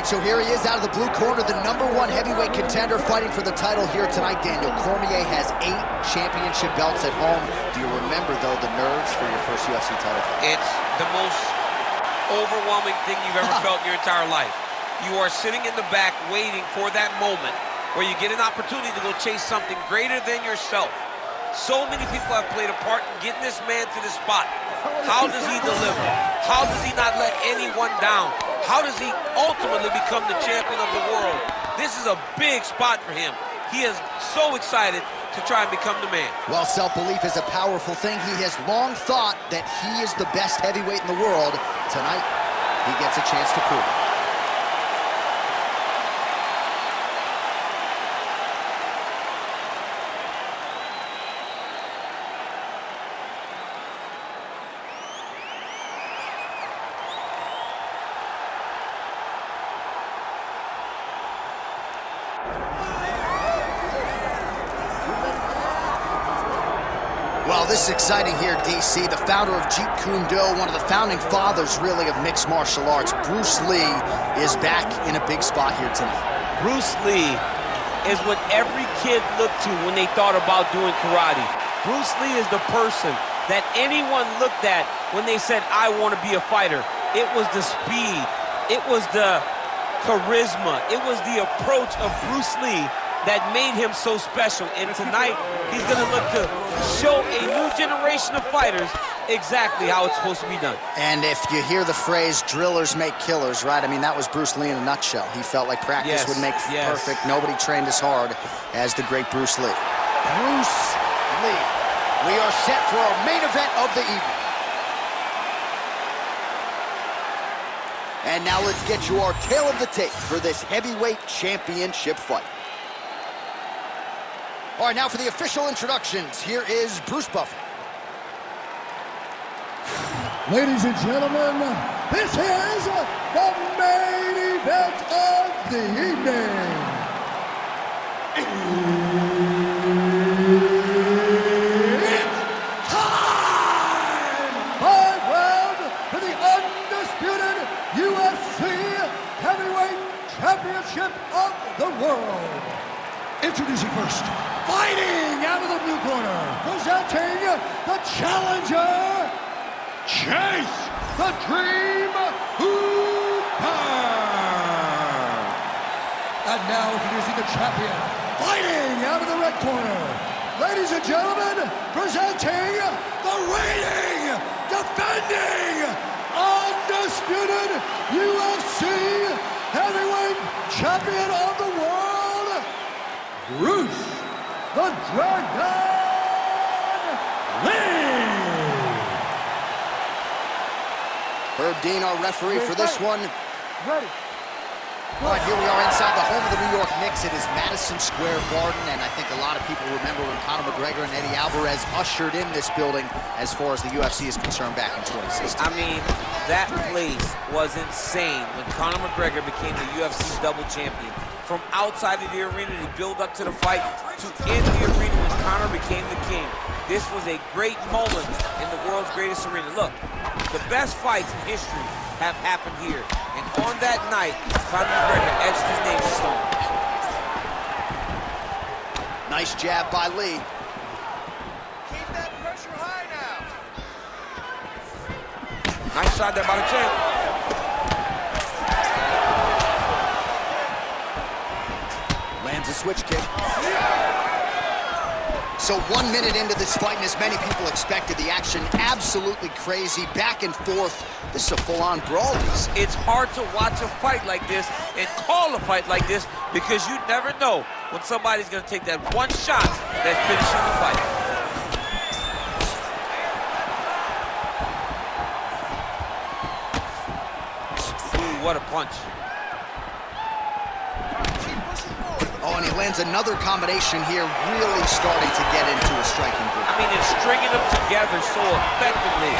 right, so here he is out of the blue corner, the #1 heavyweight contender fighting for the title here tonight. Daniel Cormier has 8 championship belts at home. Do you remember, though, the nerves for your first UFC title fight? It's the most overwhelming thing you've ever felt in your entire life. You are sitting in the back waiting for that moment where you get an opportunity to go chase something greater than yourself. So many people have played a part in getting this man to this spot. How does he deliver? How does he not let anyone down? How does he ultimately become the champion of the world? This is a big spot for him. He is so excited to try and become the man. Well, self-belief is a powerful thing. He has long thought that he is the best heavyweight in the world. Tonight, he gets a chance to prove it. Well, this is exciting here, DC. The founder of Jeet Kune Do, one of the founding fathers, really, of mixed martial arts, Bruce Lee, is back in a big spot here tonight. Bruce Lee is what every kid looked to when they thought about doing karate. Bruce Lee is the person that anyone looked at when they said, I want to be a fighter. It was the speed. It was the charisma. It was the approach of Bruce Lee that made him so special. And tonight, he's going to look to show a new generation of fighters exactly how it's supposed to be done. And if you hear the phrase, drillers make killers, right? I mean, that was Bruce Lee in a nutshell. He felt like practice would make perfect. Nobody trained as hard as the great Bruce Lee. Bruce Lee. We are set for our main event of the evening. And now let's get you our tale of the tape for this heavyweight championship fight. All right, now for the official introductions, here is Bruce Buffer. Ladies and gentlemen, this is the main event of the evening. It's time! 5 rounds for the undisputed UFC Heavyweight Championship of the world. Introducing first, fighting out of the blue corner, presenting the challenger, Chase the Dream Hooper. And now introducing the champion, fighting out of the red corner, ladies and gentlemen, presenting the reigning, defending, undisputed UFC Heavyweight Champion of the world, Bruce the Dragon Lee. Herb Dean, our referee for this one. Ready. All right, here we are inside the home of the New York Knicks. It is Madison Square Garden, and I think a lot of people remember when Conor McGregor and Eddie Alvarez ushered in this building as far as the UFC is concerned back in 2016. I mean, that place was insane when Conor McGregor became the UFC double champion. From outside of the arena to build up to the fight, to in the arena when Conor became the king. This was a great moment in the world's greatest arena. Look, the best fights in history have happened here. And on that night, Conor McGregor etched his name in stone. Nice jab by Lee. Keep that pressure high now. Nice shot there by the champ. Lands a switch kick. So 1 minute into this fight, and as many people expected, the action absolutely crazy, back and forth. This is a full-on brawl. It's hard to watch a fight like this and call a fight like this because you never know when somebody's going to take that one shot that's finishing the fight. Ooh, what a punch. Oh, and he lands another combination here, really starting to get into a striking group. I mean, it's stringing them together so effectively.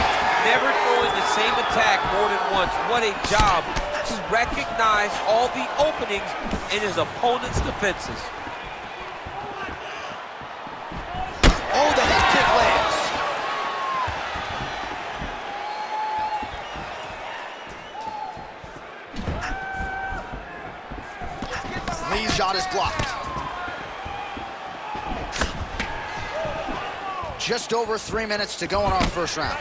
Never throwing the same attack more than once. What a job to recognize all the openings in his opponent's defenses. Oh, the head kick lands. shot is blocked. Just over 3 minutes to go in our first round.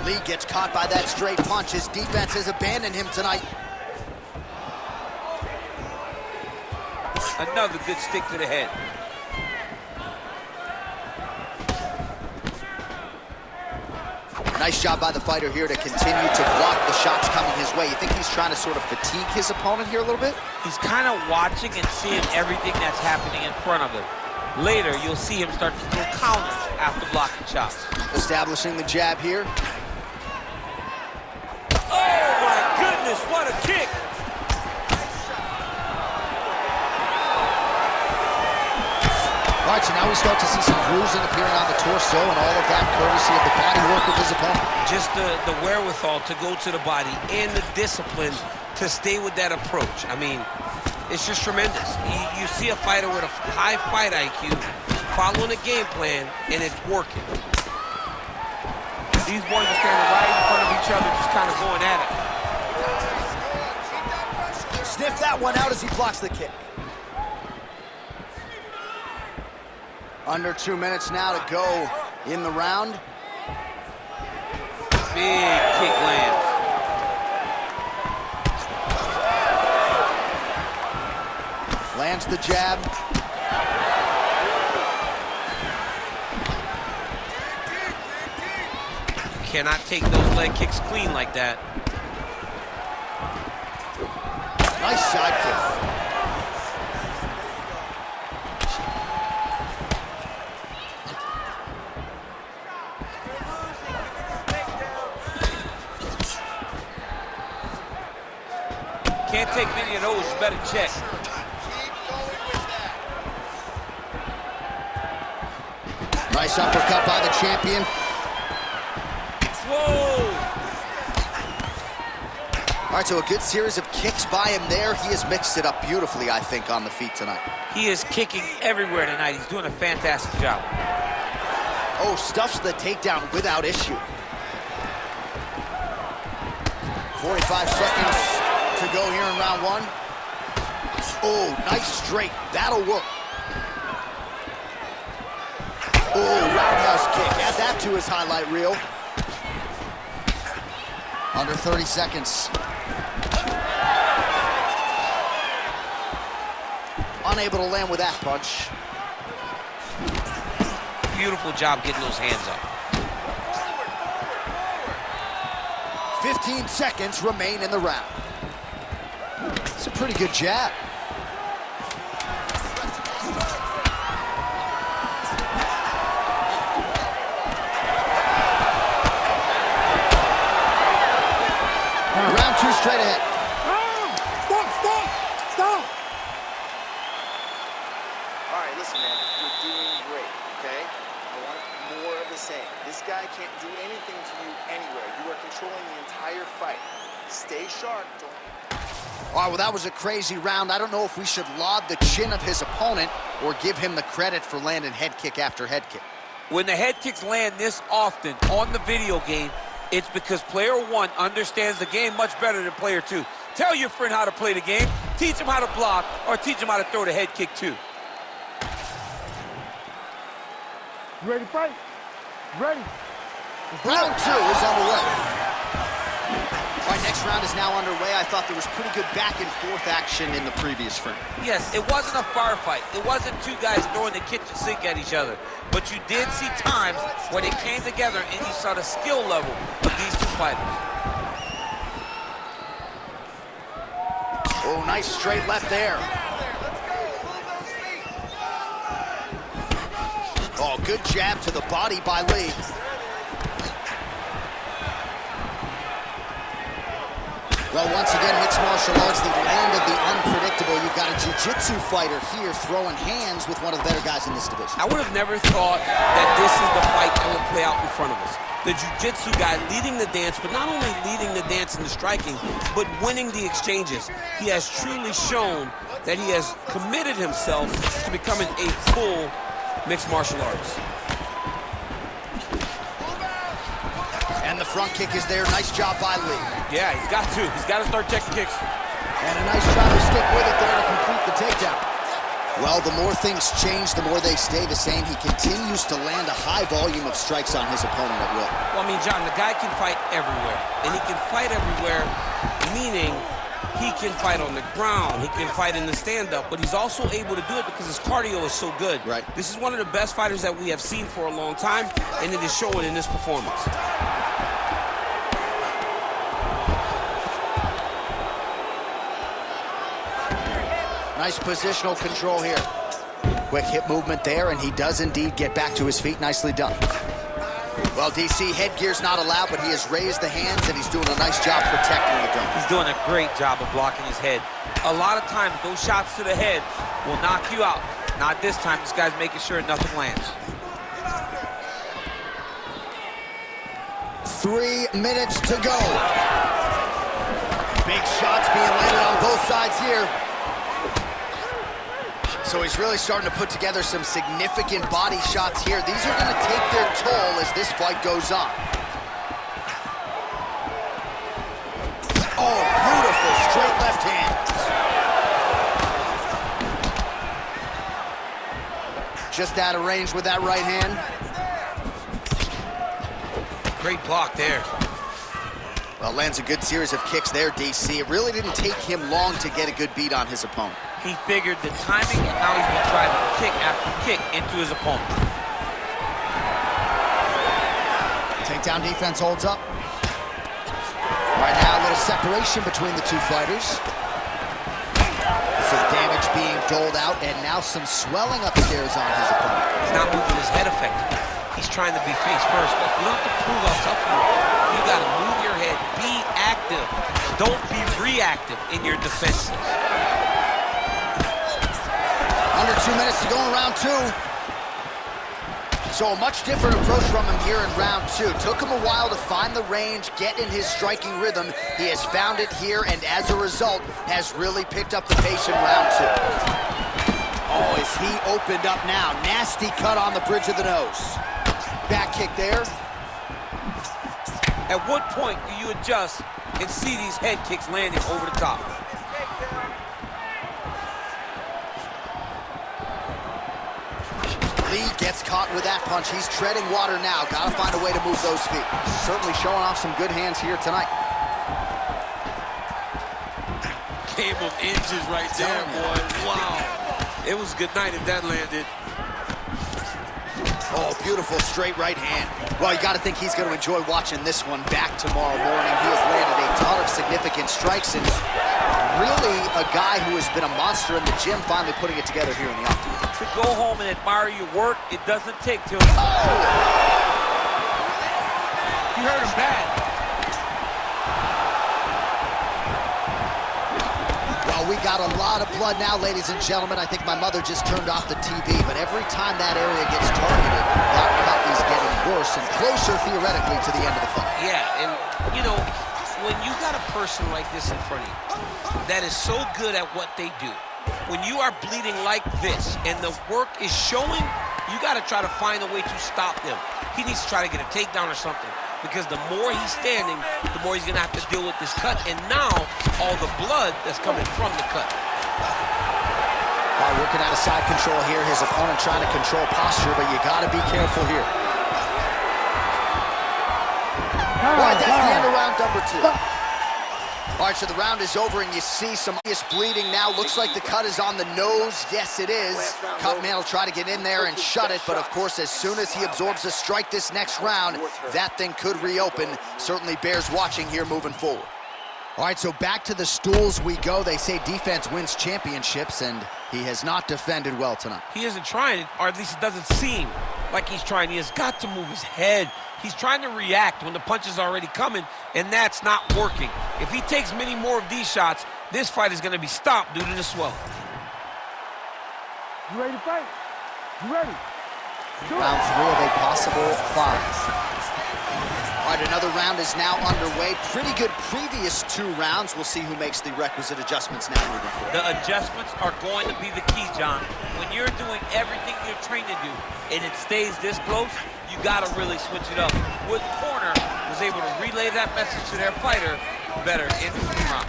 Lee gets caught by that straight punch. His defense has abandoned him tonight. Another good stick to the head. Nice job by the fighter here to continue to block the shots coming his way. You think he's trying to sort of fatigue his opponent here a little bit? He's kind of watching and seeing everything that's happening in front of him. Later, you'll see him start to throw counters after blocking shots. Establishing the jab here. Oh my goodness, what a kick! All right, so now we start to see some bruising appearing on the torso, and all of that courtesy of the body work of his opponent. Just the wherewithal to go to the body and the discipline to stay with that approach. I mean, it's just tremendous. You see a fighter with a high fight IQ following a game plan, and it's working. These boys are standing right in front of each other, just kind of going at it. Sniff that one out as he blocks the kick. Under 2 minutes now to go in the round. Big kick lands. Lands the jab. Cannot take those leg kicks clean like that. Nice side kick. Can't take many of those, you better check. Nice uppercut by the champion. Whoa! All right, so a good series of kicks by him there. He has mixed it up beautifully, I think, on the feet tonight. He is kicking everywhere tonight. He's doing a fantastic job. Oh, stuffs the takedown without issue. 45 seconds to go here in round one. Oh, nice straight. That'll work. Oh, roundhouse kick. Add that to his highlight reel. Under 30 seconds. Unable to land with that punch. Beautiful job getting those hands up. 15 seconds remain in the round. It's a pretty good jab. Round two straight ahead. Stop! All right, listen, man. You're doing great, okay? I want more of the same. This guy can't do anything to you anywhere. You are controlling the entire fight. Stay sharp. Don't... All right, well, that was a crazy round. I don't know if we should laud the chin of his opponent or give him the credit for landing head kick after head kick. When the head kicks land this often on the video game, it's because player one understands the game much better than player two. Tell your friend how to play the game, teach him how to block, or teach him how to throw the head kick too. You ready to fight? Ready. Round two is underway. All right, next round is now underway. I thought there was pretty good back and forth action in the previous frame. Yes, it wasn't a firefight. It wasn't two guys throwing the kitchen sink at each other. But you did see times where they came together and you saw the skill level of these two fighters. Oh, nice straight left there. Oh, good jab to the body by Lee. Well, once again, mixed martial arts, the land of the unpredictable. You've got a jiu-jitsu fighter here throwing hands with one of the better guys in this division. I would have never thought that this is the fight that would play out in front of us. The jiu-jitsu guy leading the dance, but not only leading the dance in the striking, but winning the exchanges. He has truly shown that he has committed himself to becoming a full mixed martial artist. And the the front kick is there. Nice job by Lee. Yeah, he's got to. He's got to start checking kicks. And a nice try to stick with it there to complete the takedown. Well, the more things change, the more they stay the same. He continues to land a high volume of strikes on his opponent at will. Well, I mean, John, the guy can fight everywhere. And he can fight everywhere, meaning he can fight on the ground, he can fight in the stand-up, but he's also able to do it because his cardio is so good. Right. This is one of the best fighters that we have seen for a long time, and it is showing in this performance. Nice positional control here. Quick hip movement there, and he does indeed get back to his feet. Nicely done. Well, DC, headgear's not allowed, but he has raised the hands, and he's doing a nice job protecting the dome. He's doing a great job of blocking his head. A lot of times, those shots to the head will knock you out. Not this time. This guy's making sure nothing lands. 3 minutes to go. Big shots being landed on both sides here. So he's really starting to put together some significant body shots here. These are going to take their toll as this fight goes on. Oh, beautiful straight left hand. Just out of range with that right hand. Great block there. Well, lands a good series of kicks there, DC. It really didn't take him long to get a good beat on his opponent. He figured the timing, and now he's going to try to kick after kick into his opponent. Takedown defense holds up. Right now, a little separation between the two fighters. Some damage being doled out, and now some swelling upstairs on his opponent. He's not moving his head effectively. He's trying to be face first, but you don't have to prove yourself here. You got to move your head, be active. Don't be reactive in your defenses. Under 2 minutes to go in round two. So a much different approach from him here in round two. Took him a while to find the range, get in his striking rhythm. He has found it here, and as a result, has really picked up the pace in round two. Oh, is he opened up now? Nasty cut on the bridge of the nose. Back kick there. At what point do you adjust and see these head kicks landing over the top? Lee gets caught with that punch. He's treading water now. Got to find a way to move those feet. Certainly showing off some good hands here tonight. Game of inches right there, boy. Wow. It was a good night if that landed. Oh, beautiful straight right hand. Well, you got to think he's going to enjoy watching this one back tomorrow morning. He has landed a ton of significant strikes, and really a guy who has been a monster in the gym, finally putting it together here in the octagon. To go home and admire your work, it doesn't take till... Oh! You heard him bad. Well, we got a lot of blood now, ladies and gentlemen. I think my mother just turned off the TV, but every time that area gets targeted, that cut is getting worse and closer, theoretically, to the end of the fight. Yeah, and, you know, when you got a person like this in front of you that is so good at what they do, when you are bleeding like this and the work is showing, you got to try to find a way to stop them. He needs to try to get a takedown or something, because the more he's standing, the more he's going to have to deal with this cut, and now all the blood that's coming from the cut. Working out of side control here. His opponent trying to control posture, but you got to be careful here. All right, that's the end of round number two. All right, so the round is over, and you see some obvious bleeding now. Looks like the cut is on the nose. Yes, it is. Cutman will try to get in there and shut it, but of course, as soon as he absorbs a strike this next round, that thing could reopen. Certainly bears watching here moving forward. All right, so back to the stools we go. They say defense wins championships, and he has not defended well tonight. He isn't trying, or at least it doesn't seem like he's trying. He has got to move his head. He's trying to react when the punch is already coming, and that's not working. If he takes many more of these shots, this fight is going to be stopped due to the swelling. You ready to fight? You ready? Round three of a possible 5. All right, another round is now underway. Pretty good previous 2 rounds. We'll see who makes the requisite adjustments now moving forward. The adjustments are going to be the key, John. When you're doing everything you're trained to do and it stays this close, you got to really switch it up. Wood Corner was able to relay that message to their fighter better in the 2 rounds.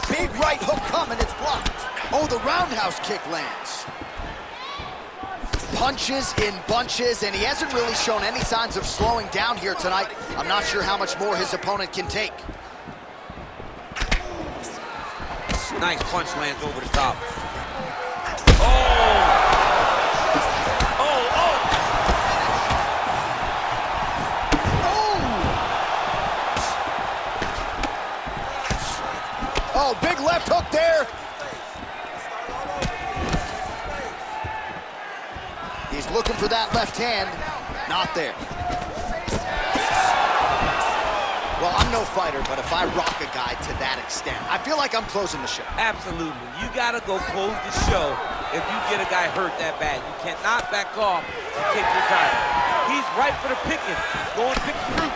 Big right hook coming, it's blocked. Oh, the roundhouse kick lands. Punches in bunches, and he hasn't really shown any signs of slowing down here tonight. I'm not sure how much more his opponent can take. Nice punch lands over the top. Oh! Oh, oh! Oh! Oh, big left hook there. He's looking for that left hand. Not there. Well, I'm no fighter, but if I rock a guy to that extent, I feel like I'm closing the show. Absolutely. You got to go close the show if you get a guy hurt that bad. You cannot back off and take your time. He's right for the picking. Go and pick the fruit.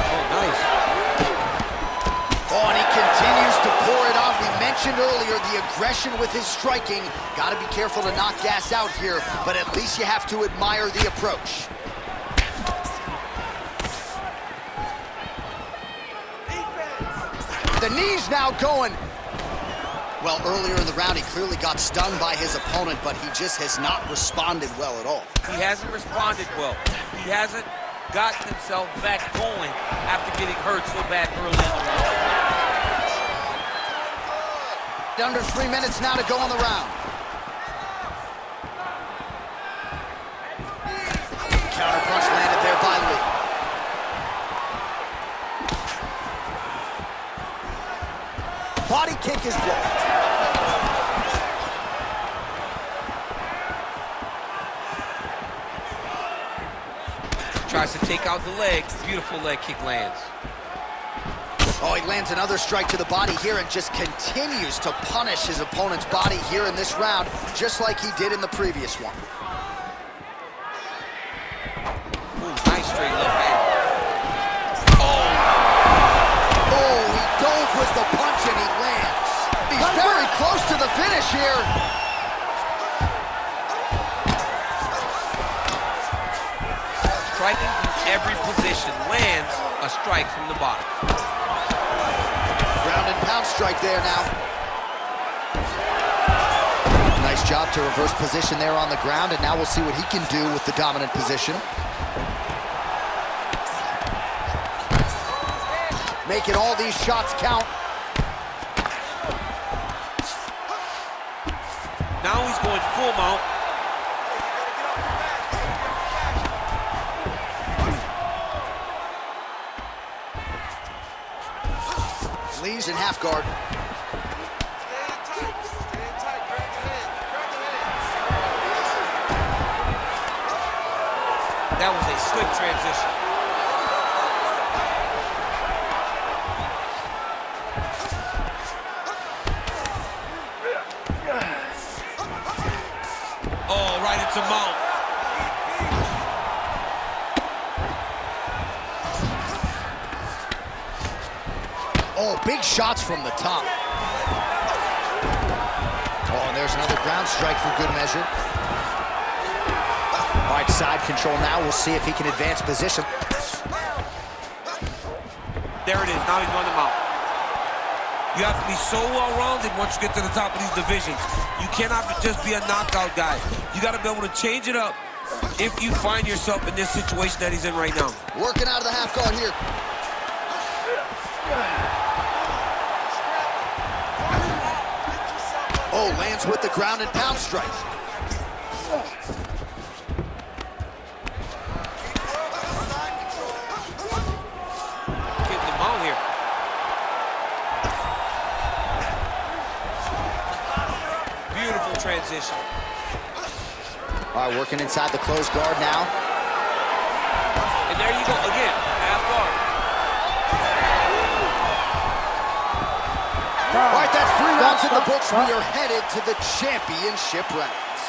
Oh, nice. Oh, and he continues to pour it on. We mentioned earlier the aggression with his striking. Got to be careful to not gas out here, but at least you have to admire the approach. The knee's now going. Well, earlier in the round, he clearly got stung by his opponent, but he just has not responded well at all. He hasn't responded well. He hasn't gotten himself back going after getting hurt so bad early in the round. Under 3 minutes now to go on the round. Counter punch landed there by Lee. Body kick is blocked. Tries to take out the leg. Beautiful leg kick lands. Oh, he lands another strike to the body here and just continues to punish his opponent's body here in this round, just like he did in the previous one. Ooh, nice straight left hand. Oh, he dove with the punch and he lands. He's very close to the finish here. Striking from every position lands a strike from the bottom. Ground and pound strike there now. Nice job to reverse position there on the ground, and now we'll see what he can do with the dominant position. Making all these shots count. Now he's going full mount. Lee's in half guard. That was a slick transition. Oh, right into mount. Oh, big shots from the top. Oh, and there's another ground strike for good measure. All right, side control now. We'll see if he can advance position. There it is. Now he's going to mount. You have to be so well-rounded once you get to the top of these divisions. You cannot just be a knockout guy. You got to be able to change it up if you find yourself in this situation that he's in right now. Working out of the half guard here. Oh, lands with the ground and pound strike. Keep the mount here. Beautiful transition. All right, working inside the closed guard now. And there you go again, half guard. All right, that's 3 rounds in the books. We are headed to the championship rounds.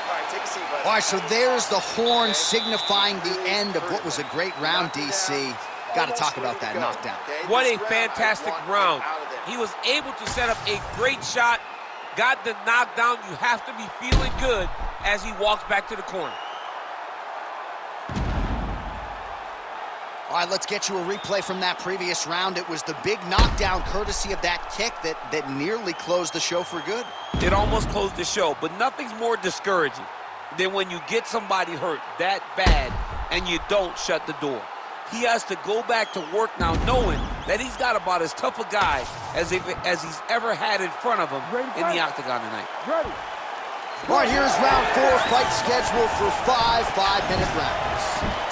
All right, take a seat, buddy. All right, so there's the horn signifying the end of what was a great round, DC. Got to talk about that knockdown. What a fantastic round. He was able to set up a great shot, got the knockdown. You have to be feeling good as he walks back to the corner. All right, let's get you a replay from that previous round. It was the big knockdown courtesy of that kick that nearly closed the show for good. It almost closed the show, but nothing's more discouraging than when you get somebody hurt that bad and you don't shut the door. He has to go back to work now knowing that he's got about as tough a guy as he's ever had in front of him in the octagon tonight. Ready. All right, here's round 4, fight scheduled for 5 5-minute rounds.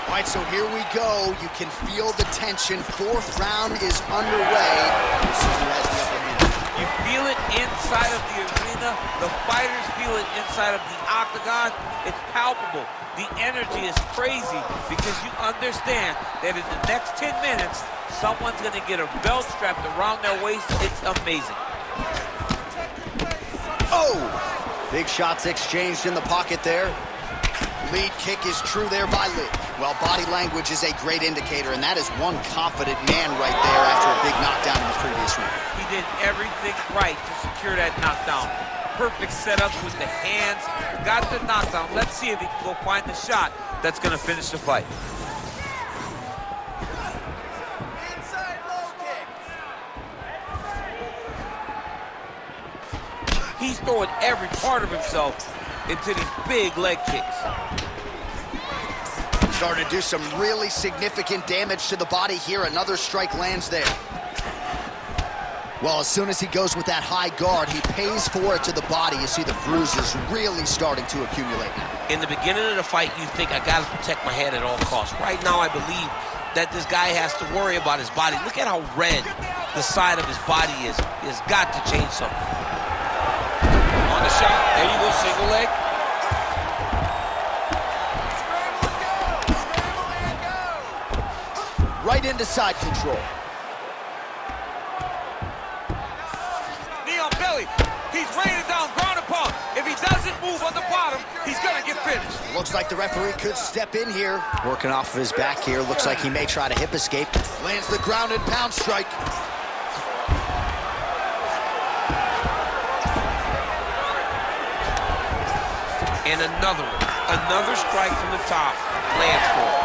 All right, so here we go. You can feel the tension. 4th round is underway. We'll see who has the upper hand. You feel it inside of the arena. The fighters feel it inside of the octagon. It's palpable. The energy is crazy because you understand that in the next 10 minutes, someone's going to get a belt strapped around their waist. It's amazing. Oh! Big shots exchanged in the pocket there. Lead kick is true there by Lee. Well, body language is a great indicator, and that is one confident man right there after a big knockdown in the previous round. He did everything right to secure that knockdown. Perfect setup with the hands, got the knockdown. Let's see if he can go find the shot that's going to finish the fight. Inside low kick. He's throwing every part of himself into these big leg kicks. Starting to do some really significant damage to the body here. Another strike lands there. Well, as soon as he goes with that high guard, he pays for it to the body. You see the bruises really starting to accumulate now. In the beginning of the fight, you think, I got to protect my head at all costs. Right now, I believe that this guy has to worry about his body. Look at how red the side of his body is. He has got to change something. On the shot. There you go, single leg. Right into side control. Knee on belly. He's raining down, ground and pound. If he doesn't move on the bottom, he's going to get finished. Looks like the referee could step in here. Working off of his back here. Looks like he may try to hip escape. Lands the ground and pound strike. And another one. Another strike from the top. Lands for him.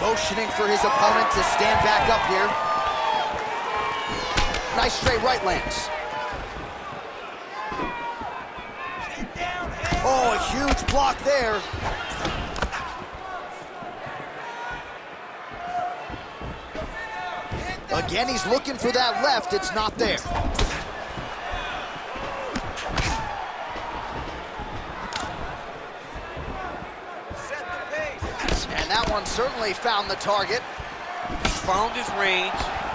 Motioning for his opponent to stand back up here. Nice straight right lands. Oh, a huge block there. Again, he's looking for that left. It's not there. And that one certainly found the target. He's found his range.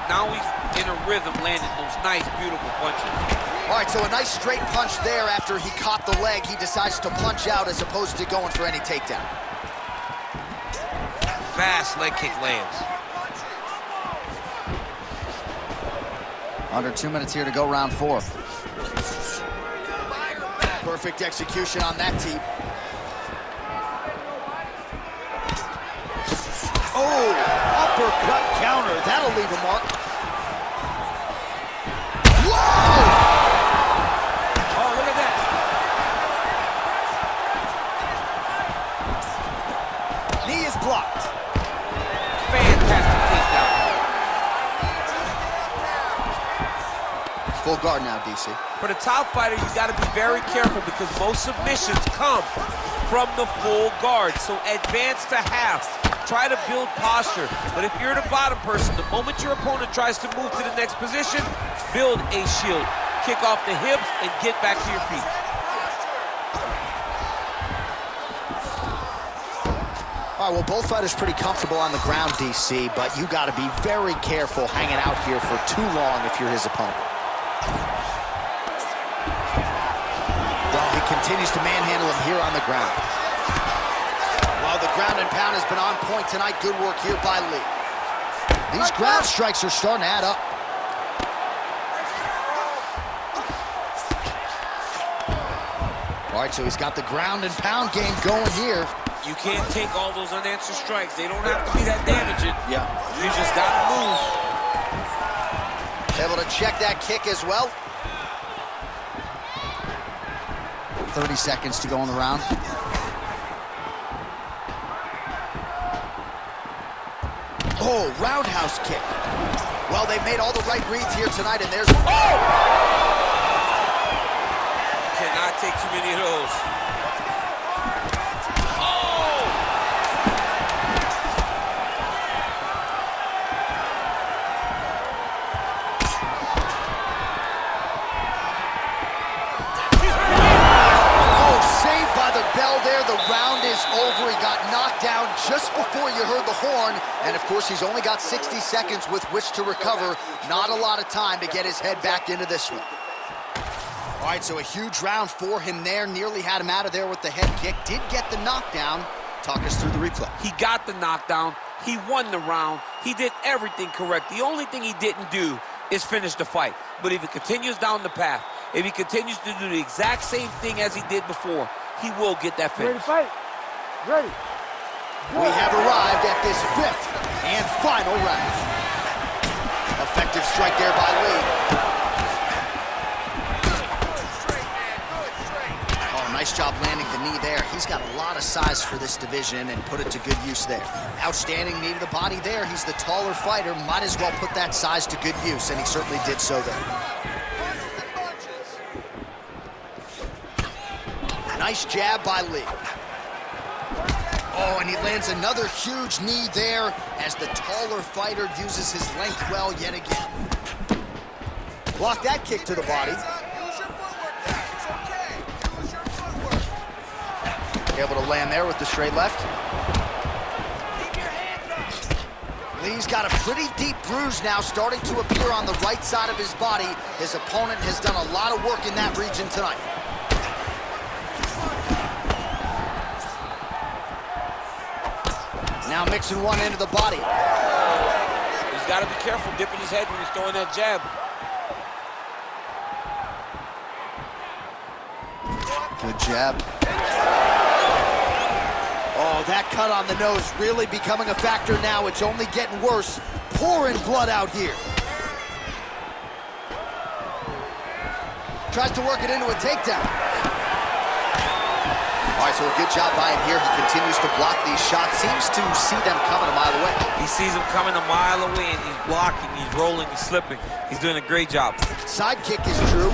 Now he's in a rhythm, landing those nice, beautiful punches. All right, so a nice straight punch there. After he caught the leg, he decides to punch out as opposed to going for any takedown. Fast leg kick lands. Under 2 minutes here to go, round 4. Perfect execution on that teep. Oh, uppercut counter. That'll leave a mark. Whoa! Oh, look at that. Knee is blocked. Fantastic takedown. Full guard now, DC. For the top fighter, you got to be very careful because most submissions come from the full guard. So advance to half. Try to build posture. But if you're the bottom person, the moment your opponent tries to move to the next position, build a shield. Kick off the hips and get back to your feet. All right, well, both fighters pretty comfortable on the ground, DC, but you got to be very careful hanging out here for too long if you're his opponent. Well, he continues to manhandle him here on the ground. Well, the ground and pound has been on point tonight. Good work here by Lee. These ground strikes are starting to add up. All right, so he's got the ground and pound game going here. You can't take all those unanswered strikes. They don't have to be that damaging. Yeah. You just gotta move. Able to check that kick as well. 30 seconds to go in the round. Oh, roundhouse kick. Well, they've made all the right reads here tonight, and there's... Oh! Cannot take too many of those. The round is over. He got knocked down just before you heard the horn. And, of course, he's only got 60 seconds with which to recover. Not a lot of time to get his head back into this one. All right, so a huge round for him there. Nearly had him out of there with the head kick. Did get the knockdown. Talk us through the replay. He got the knockdown. He won the round. He did everything correct. The only thing he didn't do is finish the fight. But if he continues down the path, if he continues to do the exact same thing as he did before, he will get that finish. Ready to fight? Ready. We have arrived at this 5th and final round. Effective strike there by Lee. Oh, nice job landing the knee there. He's got a lot of size for this division and put it to good use there. Outstanding knee to the body there. He's the taller fighter. Might as well put that size to good use, and he certainly did so there. Nice jab by Lee. Oh, and he lands another huge knee there as the taller fighter uses his length well yet again. Block that kick to the body. Able to land there with the straight left. Lee's got a pretty deep bruise now starting to appear on the right side of his body. His opponent has done a lot of work in that region tonight. Now mixing one into the body. He's got to be careful dipping his head when he's throwing that jab. Good jab. Oh, that cut on the nose really becoming a factor now. It's only getting worse. Pouring blood out here. Tries to work it into a takedown. All right, so a good job by him here. He continues to block these shots. Seems to see them coming a mile away. He sees them coming a mile away, and he's blocking, he's rolling, he's slipping. He's doing a great job. Side kick is true.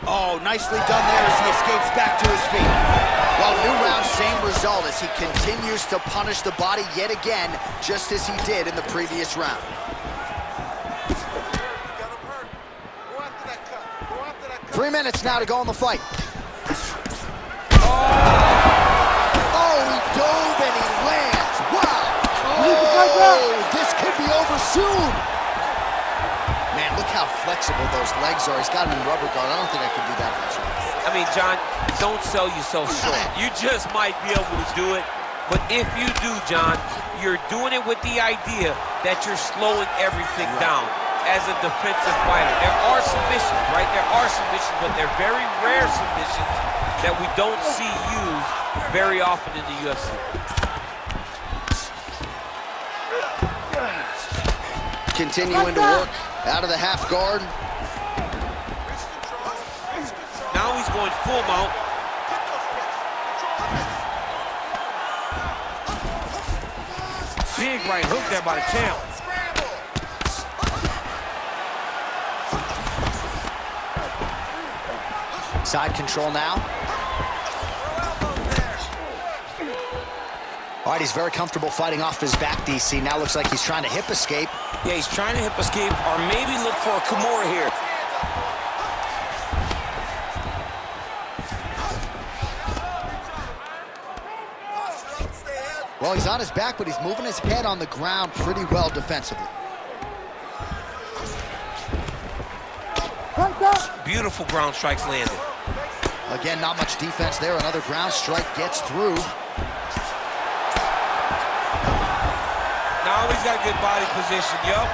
Oh, nicely done there as he escapes back to his feet. Well, new round, same result as he continues to punish the body yet again, just as he did in the previous round. 3 minutes now to go in the fight. Oh, he dove and he lands. Wow. Oh, this could be over soon. Man, look how flexible those legs are. He's got him in rubber guard. I don't think I could do that much. I mean, John, don't sell yourself short. You just might be able to do it. But if you do, John, you're doing it with the idea that you're slowing everything down. As a defensive fighter, there are submissions, right? There are submissions, but they're very rare submissions that we don't see used very often in the UFC. Continuing to work out of the half guard. Now he's going full mount. Big right hook there by the champ. Side control now. All right, he's very comfortable fighting off his back, DC. Now looks like he's trying to hip escape. Yeah, he's trying to hip escape or maybe look for a Kimura here. Well, he's on his back, but he's moving his head on the ground pretty well defensively. Beautiful ground strikes landed. Again, not much defense there. Another ground strike gets through. Now he's got good body position, yup.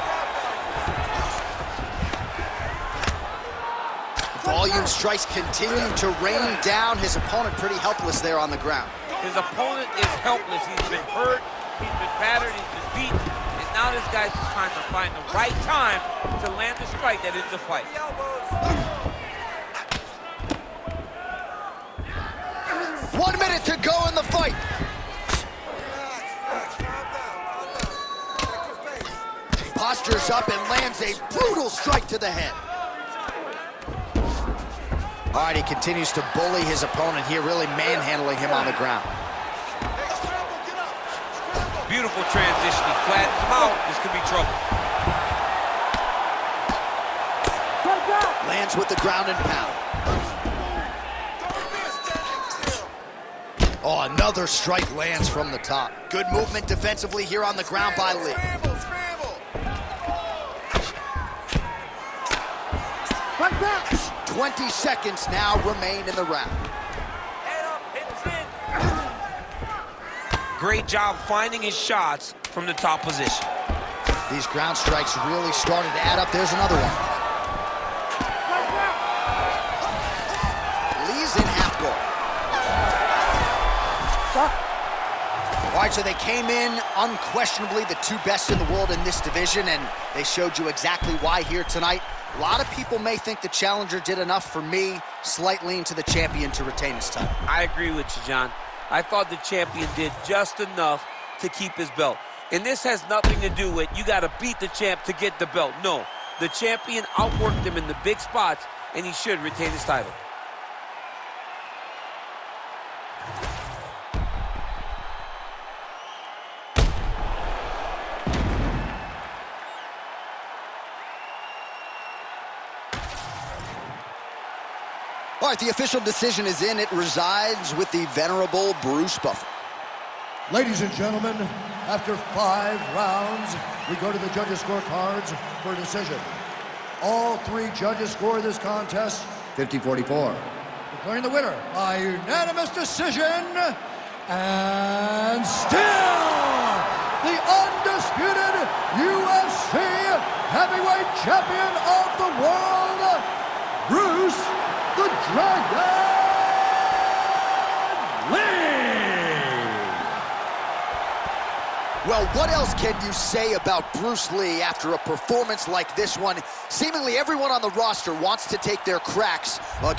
Volume strikes continue to rain down his opponent, pretty helpless there on the ground. His opponent is helpless. He's been hurt, he's been battered, he's been beaten, and now this guy's just trying to find the right time to land the strike that ends the fight. 1 minute to go in the fight. Postures up and lands a brutal strike to the head. All right, he continues to bully his opponent here, really manhandling him on the ground. Beautiful transition. He flattens him out. This could be trouble. Lands with the ground and pound. Oh, another strike lands from the top. Good movement defensively here on the ground by Lee. 20 seconds now remain in the round. Great job finding his shots from the top position. These ground strikes really started to add up. There's another one. Lee's in half guard. All right, so they came in unquestionably the two best in the world in this division, and they showed you exactly why here tonight. A lot of people may think the challenger did enough. For me, slight lean to the champion to retain his title. I agree with you, John. I thought the champion did just enough to keep his belt. And this has nothing to do with you got to beat the champ to get the belt. No, the champion outworked him in the big spots, and he should retain his title. All right, the official decision is in. It resides with the venerable Bruce Buffer. Ladies and gentlemen, after 5 rounds, we go to the judges' scorecards for a decision. All 3 judges score this contest 50-44. Declaring the winner by unanimous decision, and still the undisputed UFC heavyweight champion of the world, Bruce the Dragon Lee! Well, what else can you say about Bruce Lee after a performance like this one? Seemingly everyone on the roster wants to take their cracks against